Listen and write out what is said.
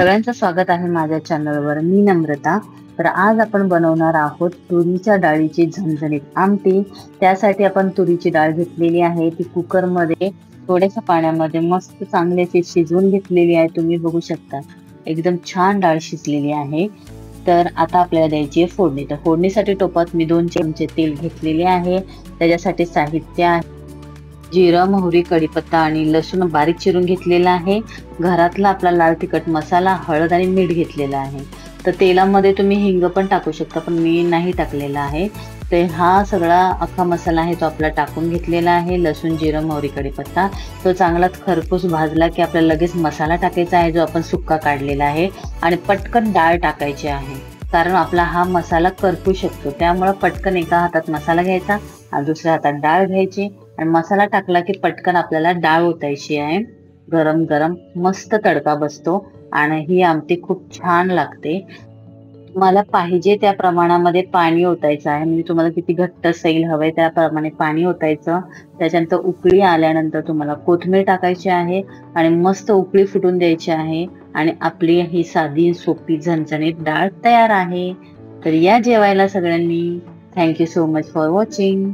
सगळ्यांचं स्वागत आहे माझ्या चॅनलवर. मी नम्रता. तर आज आपण बनवणार आहोत तुरीच्या डाळीची झणझणीत आमटी. त्यासाठी आपण तुरीची डाळ घेतलेली आहे, ती कुकरमध्ये थोड्याशा पाण्यामध्ये मस्त चांगल्याची शिजवून घेतलेली आहे. तुम्ही बघू शकता एकदम छान डाळ शिजलेली आहे. तर आता आपल्याला द्यायची आहे फोडणी. तर फोडणीसाठी टोपात मी 2 चमचे तेल घेतलेले आहे. त्याच्यासाठी साहित्य आहे जिरं, मोहरी, कढीपत्ता आणि लसूण बारीक चिरून घेतलेला आहे. घरातला आपला लाल तिखट मसाला, हळद आणि मीठ घेतलेला आहे. तर तेलामध्ये तुम्ही हिंग पण टाकू शकता, पण मी नाही टाकलेला आहे. तर हा सगळा अख्खा मसाला आहे तो आपला टाकून घेतलेला आहे. लसूण, जिरं, मोहरी, कढीपत्ता तो चांगला खरपूस भाजला की आपल्याला लगेच मसाला टाकायचा आहे, जो आपण सुक्का काढलेला आहे. आणि पटकन डाळ टाकायची आहे, कारण आपला हा मसाला करपू शकतो. त्यामुळे पटकन एका हातात मसाला घ्यायचा आणि दुसऱ्या हातात डाळ घ्यायची आणि मसाला टाकला की पटकन आपल्याला डाळ ओतायची आहे. गरम गरम मस्त तडका बसतो आणि ही आमटी खूप छान लागते. तुम्हाला पाहिजे त्या प्रमाणामध्ये पाणी ओतायचं आहे, म्हणजे तुम्हाला किती घट्ट सैल हवंय त्याप्रमाणे पाणी ओतायचं. त्याच्यानंतर उकळी आल्यानंतर तुम्हाला कोथिंबीर टाकायची आहे आणि मस्त उकळी फुटून द्यायची आहे आणि आपली ही साधी सोपी झणझणीत डाळ तयार आहे. तर या जेवायला सगळ्यांनी. Thank you so much for watching.